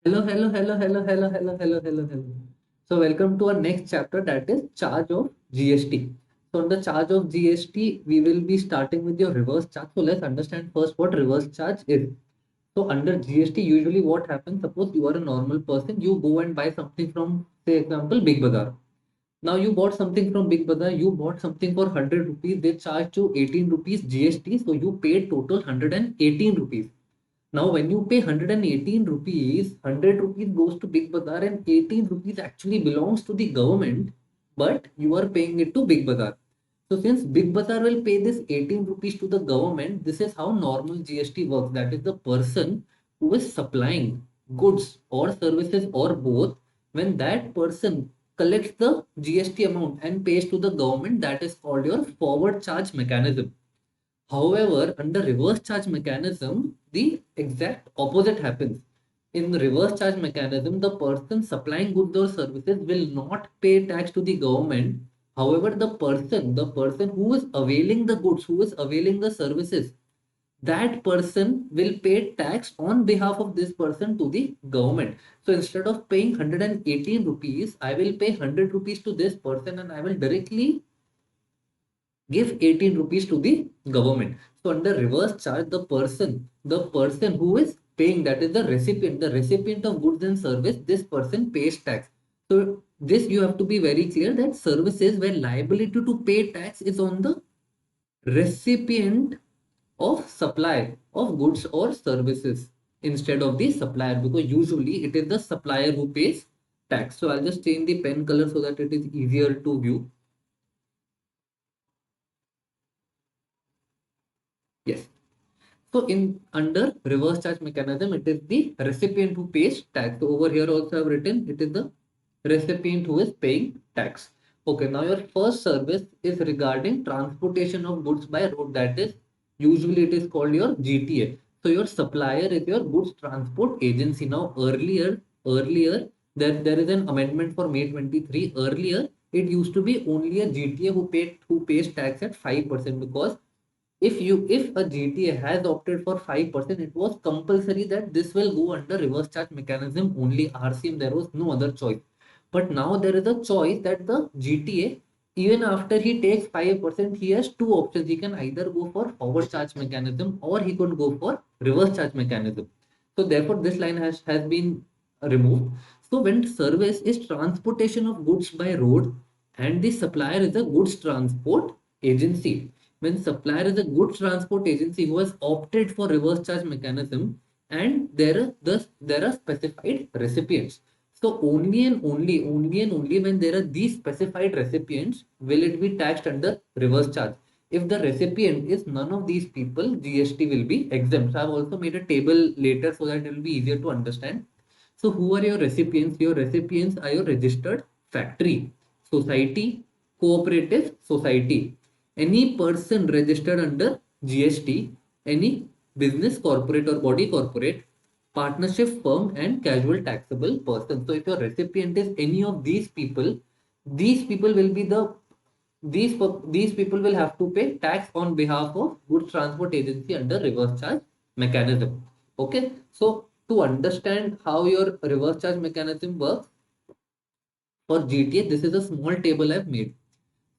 Hello, hello, hello, hello, hello, hello, hello, hello, hello. So welcome to our next chapter, that is charge of GST. So on the charge of GST, we will be starting with your reverse charge. So let's understand first what reverse charge is. So under GST, usually what happens, suppose you are a normal person, you go and buy something from, say example, Big Bazaar. Now you bought something from Big Bazaar, you bought something for 100 rupees, they charged you 18 rupees GST, so you paid total 118 rupees. Now, when you pay 118 rupees, 100 rupees goes to Big Bazaar and 18 rupees actually belongs to the government, but you are paying it to Big Bazaar. So, since Big Bazaar will pay this 18 rupees to the government, this is how normal GST works. That is the person who is supplying goods or services or both. When that person collects the GST amount and pays to the government, that is called your forward charge mechanism. However, under reverse charge mechanism, the exact opposite happens. In the reverse charge mechanism, the person supplying goods or services will not pay tax to the government. However, the person who is availing the goods, who is availing the services, that person will pay tax on behalf of this person to the government. So instead of paying 118 rupees, I will pay 100 rupees to this person and I will directly give 18 rupees to the government. So under reverse charge, the person who is paying, that is the recipient of goods and service, this person pays tax. So this you have to be very clear that services where liability to pay tax is on the recipient of supply of goods or services instead of the supplier, because usually it is the supplier who pays tax. So I'll just change the pen color so that it is easier to view. Yes. So in under reverse charge mechanism, it is the recipient who pays tax. So over here also I've written it is the recipient who is paying tax. Okay, now your first service is regarding transportation of goods by road. That is usually it is called your GTA. So your supplier is your goods transport agency. Now earlier there is an amendment for May 23. Earlier it used to be only a GTA who pays tax at 5%, because if a GTA has opted for 5%, it was compulsory that this will go under reverse charge mechanism only, RCM. There was no other choice. But now there is a choice that the GTA, even after he takes 5%, he has two options. He can either go for forward charge mechanism or he could go for reverse charge mechanism. So therefore, this line has been removed. So when service is transportation of goods by road and the supplier is a goods transport agency, when supplier is a goods transport agency who has opted for reverse charge mechanism, and there are specified recipients. So only when there are these specified recipients will it be taxed under reverse charge. If the recipient is none of these people, GST will be exempt. So I've also made a table later so that it will be easier to understand. So who are your recipients? Your recipients are your registered factory, society, cooperative society. Any person registered under GST, any business corporate or body corporate, partnership firm, and casual taxable person. So if your recipient is any of these people will be the these people will have to pay tax on behalf of goods transport agency under reverse charge mechanism. Okay, so to understand how your reverse charge mechanism works for GTA, this is a small table I've made.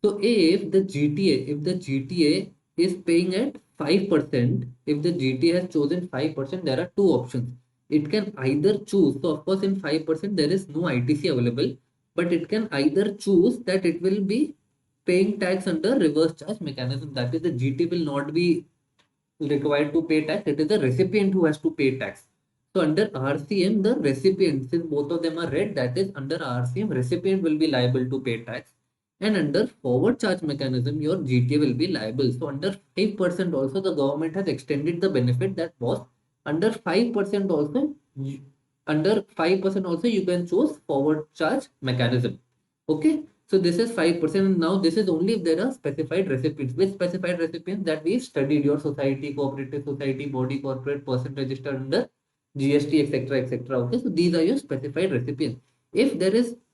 So if the GTA is paying at 5%, if the GTA has chosen 5%, there are two options. It can either choose, so of course in 5% there is no ITC available, but it can either choose that it will be paying tax under reverse charge mechanism. That is, the GT will not be required to pay tax. It is the recipient who has to pay tax. So under RCM, the recipient, since both of them are red, that is under RCM, recipient will be liable to pay tax. And under forward charge mechanism, your GTA will be liable. So under 5% also, the government has extended the benefit that was under 5% also, under 5% also you can choose forward charge mechanism. Okay. So this is 5%. Now this is only if there are specified recipients. Which specified recipients that we studied? Your society, cooperative society, body corporate, person registered under GST, etc., etc. Okay, so these are your specified recipients.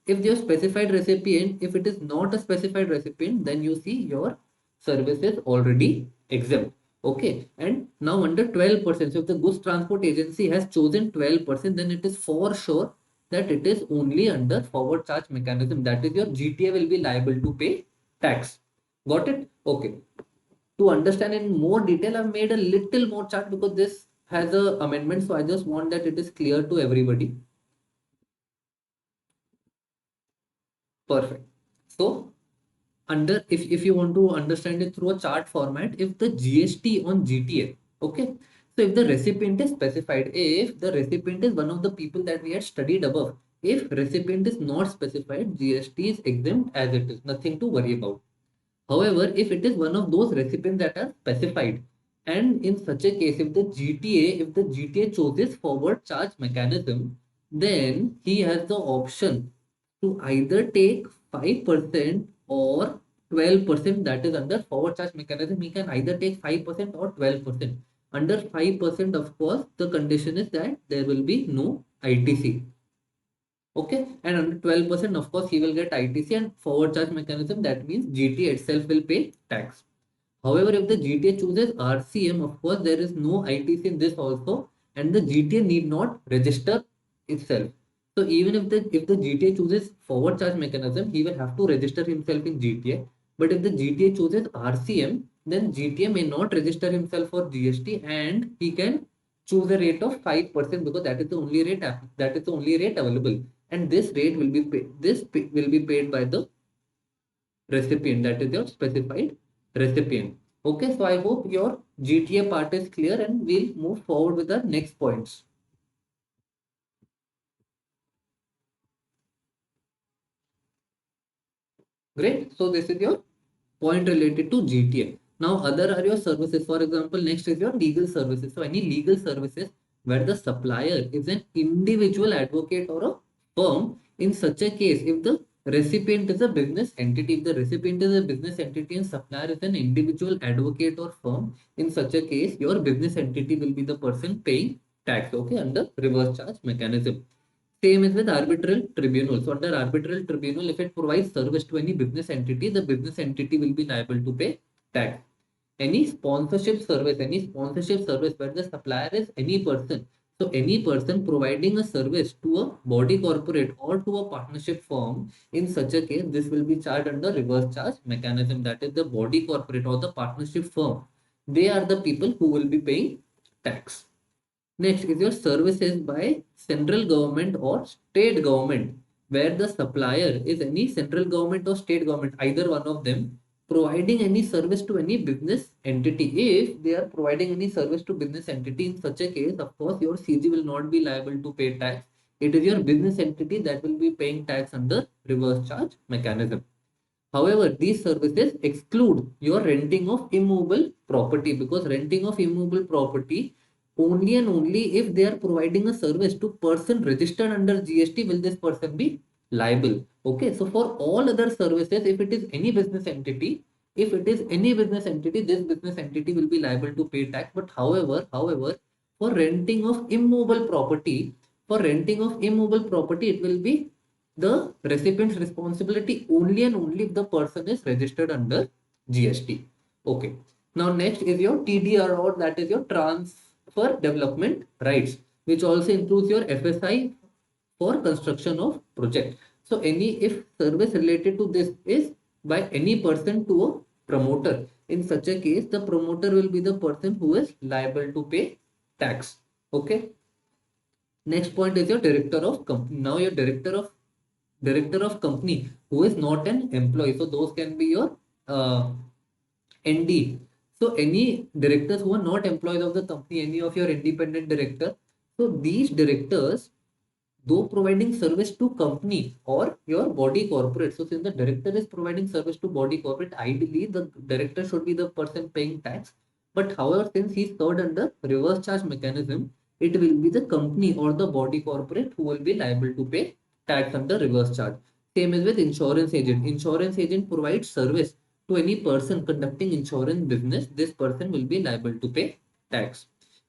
If your specified recipient, if it is not a specified recipient, then you see your service is already exempt. Okay, and now under 12%, so if the goods transport agency has chosen 12%, then it is for sure that it is only under forward charge mechanism. That is, your GTA will be liable to pay tax. Got it? Okay. To understand in more detail, I've made a little more chart because this has a amendment. So I just want that it is clear to everybody. Perfect. So under if you want to understand it through a chart format, if the GST on GTA, okay, so if the recipient is specified, if the recipient is one of the people that we had studied above, if recipient is not specified, GST is exempt as it is, nothing to worry about. However, if it is one of those recipients that are specified, and in such a case, if the GTA chooses forward charge mechanism, then he has the option to either take 5% or 12%, that is under forward charge mechanism. He can either take 5% or 12%. Under 5%, of course, the condition is that there will be no ITC. Okay, and under 12%, of course, he will get ITC and forward charge mechanism. That means GTA itself will pay tax. However, if the GTA chooses RCM, of course, there is no ITC in this also, and the GTA need not register itself. So even if the GTA chooses forward charge mechanism, he will have to register himself in GTA. But if the GTA chooses RCM, then GTA may not register himself for GST, and he can choose a rate of 5% because that is the only rate that is the only rate available, and this rate will be paid. Will be paid by the recipient, that is your specified recipient. Okay, so I hope your GTA part is clear, and we'll move forward with the next points. Great. So this is your point related to GTA. Now other are your services. For example, next is your legal services. So any legal services where the supplier is an individual advocate or a firm. In such a case, if the recipient is a business entity, if the recipient is a business entity and supplier is an individual advocate or firm, in such a case, your business entity will be the person paying tax, okay, under reverse charge mechanism. Same is with arbitral tribunal. So under arbitral tribunal, if it provides service to any business entity, the business entity will be liable to pay tax. Any sponsorship service where the supplier is any person. So any person providing a service to a body corporate or to a partnership firm, in such a case, this will be charged under reverse charge mechanism. That is the body corporate or the partnership firm. They are the people who will be paying tax. Next is your services by central government or state government, where the supplier is any central government or state government, either one of them, providing any service to any business entity. If they are providing any service to business entity, in such a case, of course, your CG will not be liable to pay tax. It is your business entity that will be paying tax under reverse charge mechanism. However, these services exclude your renting of immovable property, because renting of immovable property, only and only if they are providing a service to person registered under GST will this person be liable. Okay, so for all other services, if it is any business entity, this business entity will be liable to pay tax. But however, for renting of immovable property, it will be the recipient's responsibility only and only if the person is registered under GST. Okay. Now next is your TDR, or that is your transfer development rights, which also includes your FSI for construction of project. So any if service related to this is by any person to a promoter, in such a case the promoter will be the person who is liable to pay tax. Okay. Next point is your director of company. Now your director of company who is not an employee. So those can be your ND. So any directors who are not employees of the company, any of your independent director. So these directors, though providing service to company or your body corporate. So since the director is providing service to body corporate, ideally the director should be the person paying tax. But however, since he is served under reverse charge mechanism, it will be the company or the body corporate who will be liable to pay tax under reverse charge. Same as with insurance agent. Insurance agent provides service to any person conducting insurance business. This person will be liable to pay tax.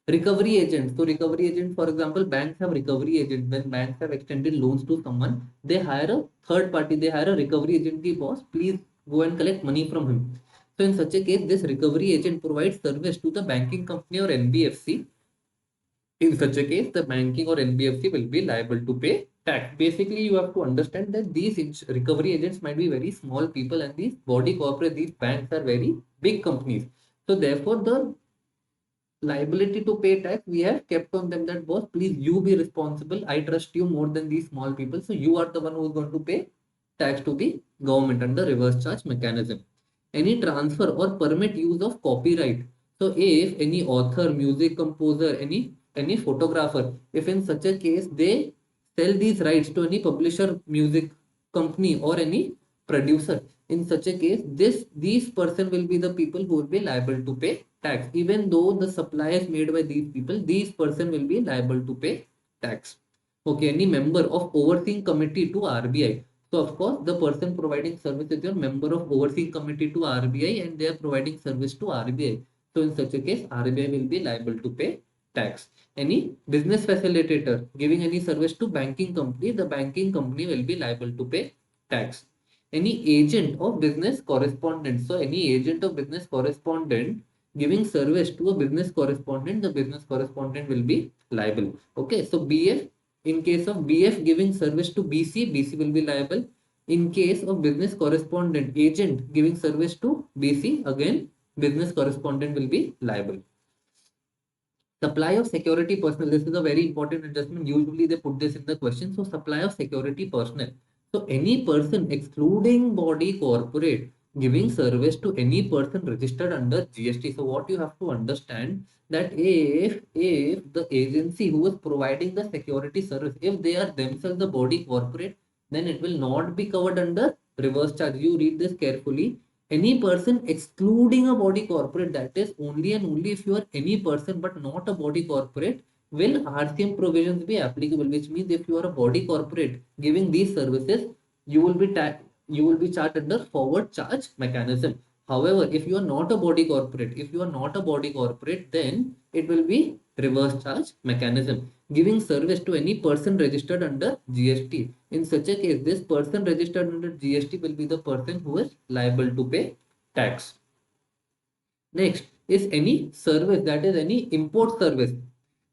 Recovery agent. So recovery agent, for example, banks have recovery agent. When banks have extended loans to someone, they hire a third party. They hire a recovery agent. Ki boss, please go and collect money from him. So in such a case, this recovery agent provides service to the banking company or NBFC. In such a case, the banking or NBFC will be liable to pay tax. Basically, you have to understand that these recovery agents might be very small people, and these body corporate, these banks are very big companies. So therefore, the liability to pay tax we have kept on them, that boss, please you be responsible, I trust you more than these small people, so you are the one who is going to pay tax to the government under reverse charge mechanism. Any transfer or permit use of copyright, so if any author, music composer, any photographer, if in such a case they sell these rights to any publisher, music company, or any producer, in such a case these person will be the people who will be liable to pay tax. Even though the supply is made by these people, these person will be liable to pay tax. Okay, any member of overseeing committee to RBI, so of course the person providing service is your member of overseeing committee to RBI, and they are providing service to RBI. So in such a case, RBI will be liable to pay tax. Any business facilitator giving any service to banking company, the banking company will be liable to pay tax. Any agent of business correspondent, so any agent of business correspondent giving service to a business correspondent, the business correspondent will be liable. Okay, so BF, in case of BF giving service to BC, BC will be liable. In case of business correspondent agent giving service to BC, again business correspondent will be liable. Supply of security personnel, this is a very important adjustment, usually they put this in the question. So supply of security personnel, so any person excluding body corporate giving service to any person registered under GST. So what you have to understand, that if the agency who is providing the security service, if they are themselves the body corporate, then it will not be covered under reverse charge. You read this carefully. Any person excluding a body corporate, that is only and only if you are any person but not a body corporate, will RCM provisions be applicable, which means if you are a body corporate giving these services, you will be charged under forward charge mechanism. However, if you are not a body corporate, then it will be reverse charge mechanism. Giving service to any person registered under GST. In such a case, this person registered under GST will be the person who is liable to pay tax. Next is any service, that is any import service,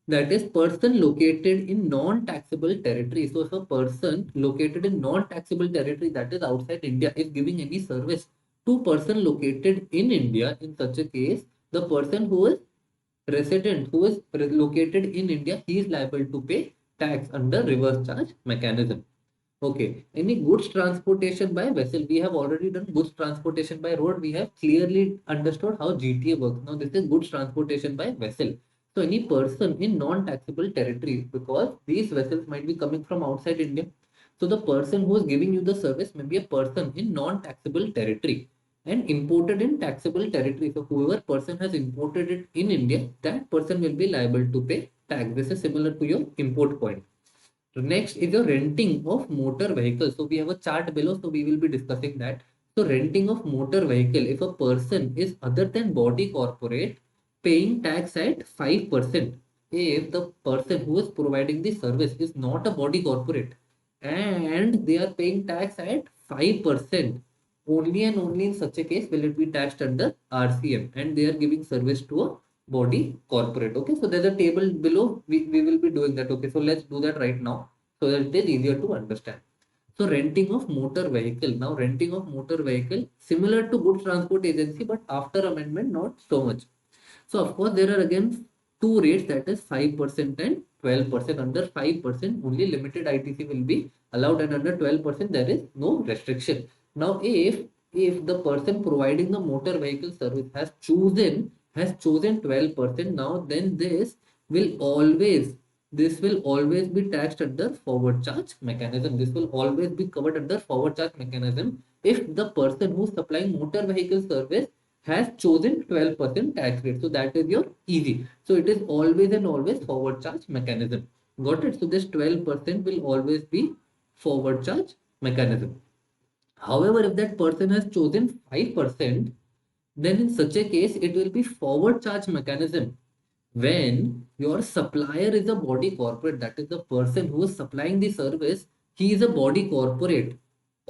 that is person located in non-taxable territory. So if a person located in non-taxable territory, that is outside India, is giving any service to person located in India, in such a case, the person who is resident, who is located in India, he is liable to pay tax under reverse charge mechanism. Okay, any goods transportation by vessel, we have already done goods transportation by road, we have clearly understood how GTA works. Now this is goods transportation by vessel. So any person in non-taxable territory, because these vessels might be coming from outside India, so the person who is giving you the service may be a person in non-taxable territory and imported in taxable territory. So whoever person has imported it in India, that person will be liable to pay tax. This is similar to your import point. Next is your renting of motor vehicle. So we have a chart below, so we will be discussing that. So renting of motor vehicle, if a person is other than body corporate, paying tax at 5%. If the person who is providing the service is not a body corporate and they are paying tax at 5%, only and only in such a case will it be taxed under RCM, and they are giving service to a body corporate. Okay, so there's a table below, we will be doing that. Okay, so let's do that right now so that it is easier to understand. So renting of motor vehicle, now renting of motor vehicle similar to goods transport agency, but after amendment not so much. So of course there are again two rates, that is 5% and 12%. Under 5% only limited ITC will be allowed, and under 12% there is no restriction. Now if the person providing the motor vehicle service has chosen 12%, now then this will always be taxed under forward charge mechanism. This will always be covered under forward charge mechanism if the person who is supplying motor vehicle service has chosen 12% tax rate. So that is your easy. So it is always and always forward charge mechanism. Got it? So this 12% will always be forward charge mechanism. However, if that person has chosen 5%, then in such a case, it will be forward charge mechanism. When your supplier is a body corporate, that is the person who is supplying the service, he is a body corporate,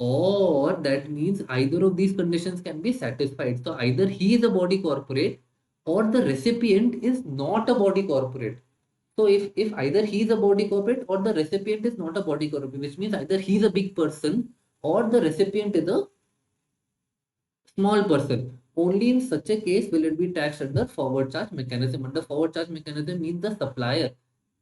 or that means either of these conditions can be satisfied. So either he is a body corporate or the recipient is not a body corporate. So if either he is a body corporate or the recipient is not a body corporate, which means either he is a big person or the recipient is a small person. Only in such a case will it be taxed under forward charge mechanism. Under forward charge mechanism means the supplier,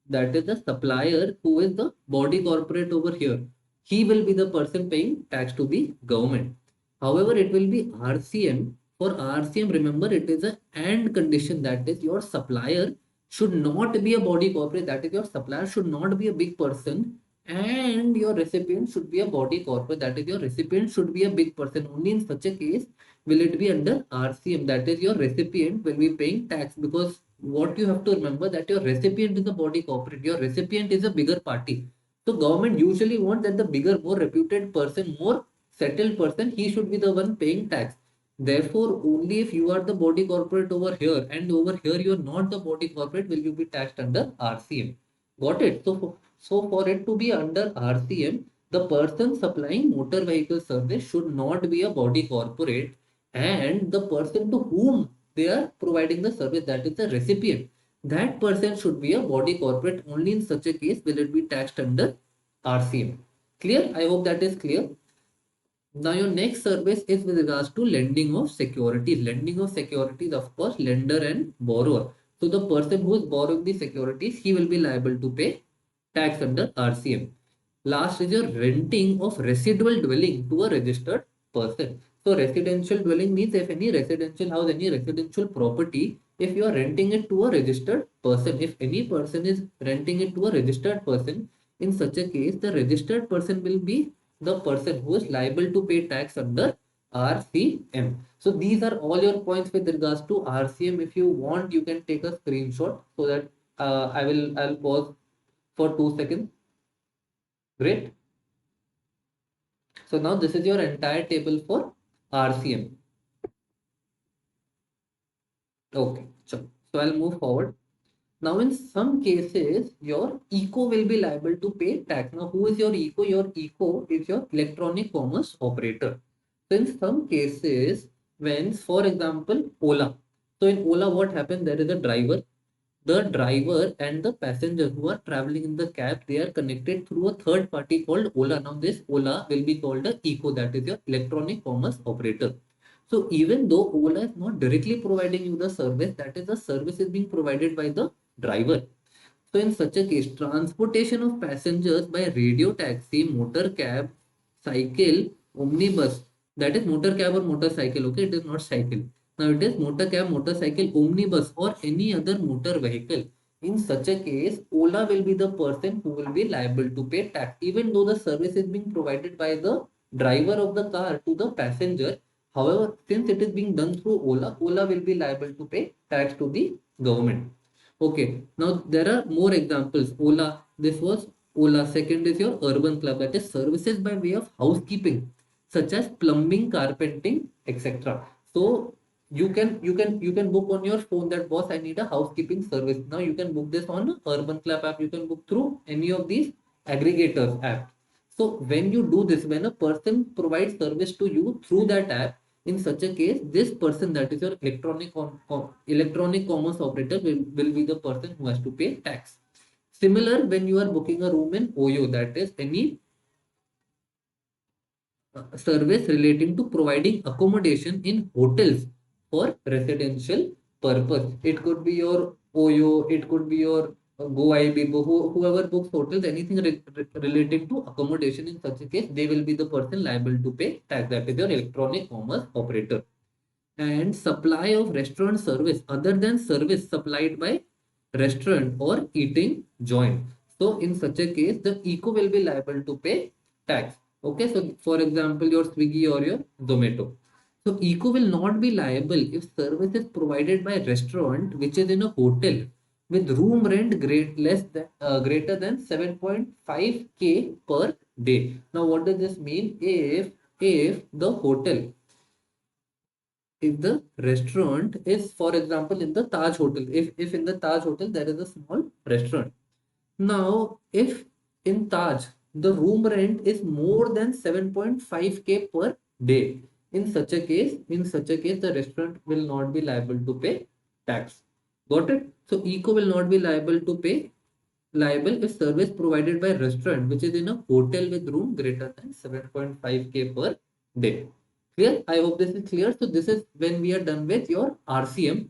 that is the supplier who is the body corporate over here, he will be the person paying tax to the government. However, it will be RCM. For RCM, remember it is a and condition, that is your supplier should not be a body corporate, that is your supplier should not be a big person, and your recipient should be a body corporate, that is your recipient should be a big person. Only in such a case will it be under RCM, that is your recipient will be paying tax. Because what you have to remember that your recipient is a body corporate, your recipient is a bigger party. So government usually wants that the bigger, more reputed person, more settled person, he should be the one paying tax. Therefore, only if you are the body corporate over here and over here you are not the body corporate will you be taxed under RCM. Got it? So for it to be under RCM, the person supplying motor vehicle service should not be a body corporate, and the person to whom they are providing the service, that is the recipient, that person should be a body corporate. Only in such a case will it be taxed under RCM. Clear? I hope that is clear. Now your next service is with regards to lending of securities. Lending of securities, of course, lender and borrower. So the person who is borrowing the securities, he will be liable to pay tax under RCM. Last is your renting of residual dwelling to a registered person. So residential dwelling means if any residential house, any residential property, if you are renting it to a registered person, if any person is renting it to a registered person, in such a case, the registered person will be the person who is liable to pay tax under RCM. So these are all your points with regards to RCM. If you want, you can take a screenshot so that I'll pause for 2 seconds. Great. So now this is your entire table for RCM. Okay, so I'll move forward. Now, in some cases, your eco will be liable to pay tax. Now, who is your eco? Your eco is your electronic commerce operator. So, in some cases, when, for example, Ola. So, in Ola, what happens? There is a driver. The driver and the passengers who are traveling in the cab, they are connected through a third party called Ola. Now, this Ola will be called a eco, that is your electronic commerce operator. So even though Ola is not directly providing you the service, that is the service is being provided by the driver. So in such a case, transportation of passengers by radio taxi, motor cab, cycle, omnibus, that is motor cab or motorcycle, okay, it is not cycle. Now it is motor cab, motorcycle, omnibus or any other motor vehicle. In such a case, Ola will be the person who will be liable to pay tax. Even though the service is being provided by the driver of the car to the passenger, however, since it is being done through Ola, Ola will be liable to pay tax to the government. Okay, now there are more examples. Ola, this was Ola. Second is your urban club, that is services by way of housekeeping, such as plumbing, carpenting, etc. So you can book on your phone that boss, I need a housekeeping service. Now you can book this on Urban Club app. You can book through any of these aggregators app. So when you do this, when a person provides service to you through that app, in such a case, this person, that is your electronic commerce operator, will be the person who has to pay tax. Similar, when you are booking a room in OYO, that is any service relating to providing accommodation in hotels for residential purpose. It could be your OYO, it could be your GoIB, whoever books hotels, anything relating to accommodation. In such a case, they will be the person liable to pay tax. That is your electronic commerce operator. And supply of restaurant service other than service supplied by restaurant or eating joint. So in such a case, the eco will be liable to pay tax. Okay, so for example, your Swiggy or your Zomato. So eco will not be liable if service is provided by restaurant which is in a hotel with room rent greater than 7.5k per day. Now, what does this mean? If the hotel, if the restaurant is, for example, in the Taj Hotel, if in the Taj Hotel there is a small restaurant. Now, if in Taj the room rent is more than 7.5k per day. In such a case the restaurant will not be liable to pay tax. Got it? So eco will not be liable if service provided by restaurant which is in a hotel with room greater than 7.5k per day. Clear? I hope this is clear. So this is when we are done with your RCM.